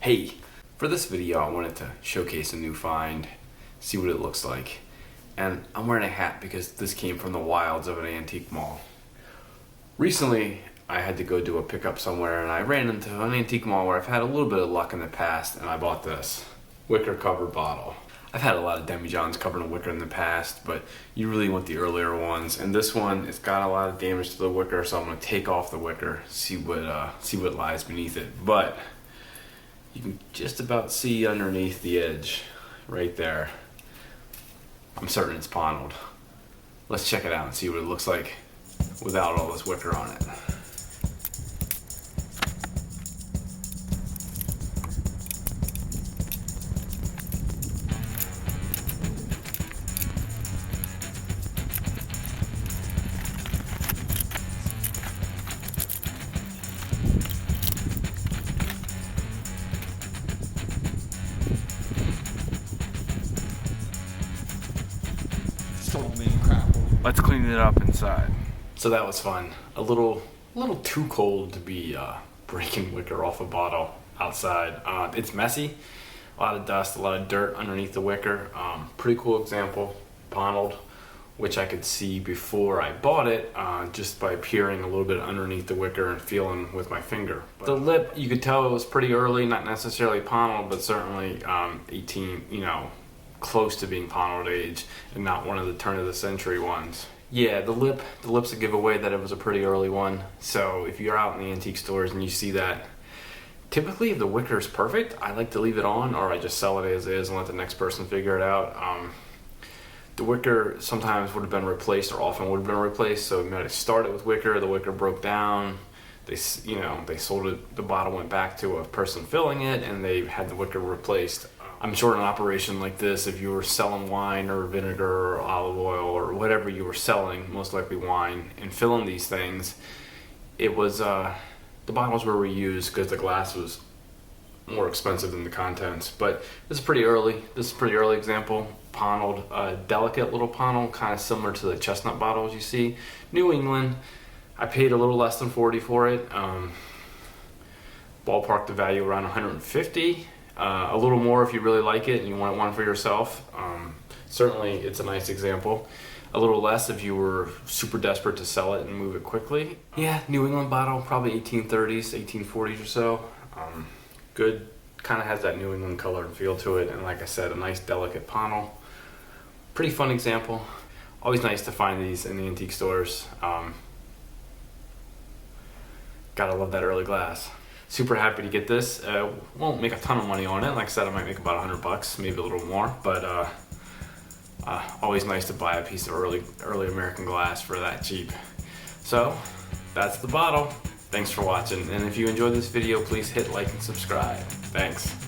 Hey, for this video I wanted to showcase a new find, see what it looks like. And I'm wearing a hat because this came from the wilds of an antique mall. Recently I had to go do a pickup somewhere and I ran into an antique mall where I've had a little bit of luck in the past, and I bought this Wicker covered bottle. I've had a lot of demijohns covered in wicker in the past, but you really want the earlier ones. And this one, it's got a lot of damage to the wicker, so I'm going to take off the wicker, see what lies beneath it. But you can just about see underneath the edge, right there. I'm certain it's pontiled. Let's check it out and see what it looks like without all this wicker on it. Let's clean it up inside. So that was fun. A little too cold to be breaking wicker off a bottle outside. It's messy, a lot of dust, a lot of dirt underneath the wicker. Pretty cool example, pontiled, which I could see before I bought it just by peering a little bit underneath the wicker and feeling with my finger. But the lip, you could tell it was pretty early, not necessarily pontiled, but certainly 18, close to being pontiled age, and not one of the turn of the century ones. Yeah, the lip's a giveaway that it was a pretty early one. So if you're out in the antique stores and you see that, typically if the wicker is perfect, I like to leave it on, or I just sell it as is and let the next person figure it out. The wicker sometimes would have been replaced, or often would have been replaced. So you might have started with wicker, the wicker broke down, they sold it, the bottle went back to a person filling it, and they had the wicker replaced. I'm sure in an operation like this, if you were selling wine or vinegar or olive oil or whatever you were selling, most likely wine, and filling these things, it was the bottles were reused because the glass was more expensive than the contents. But this is pretty early. This is a pretty early example. Pontiled, delicate little pontil, kind of similar to the chestnut bottles you see. New England. I paid a little less than 40 for it. Ballpark the value around 150. A little more if you really like it and you want one for yourself. Certainly it's a nice example. A little less if you were super desperate to sell it and move it quickly. Yeah, New England bottle, probably 1830s, 1840s or so. Good, kind of has that New England color and feel to it, and like I said, a nice delicate pontil. Pretty fun example. Always nice to find these in the antique stores. Gotta love that early glass. Super happy to get this. Won't make a ton of money on it. Like I said, I might make about $100, maybe a little more, but always nice to buy a piece of early American glass for that cheap. So that's the bottle. Thanks for watching, and if you enjoyed this video, please hit like and subscribe. Thanks.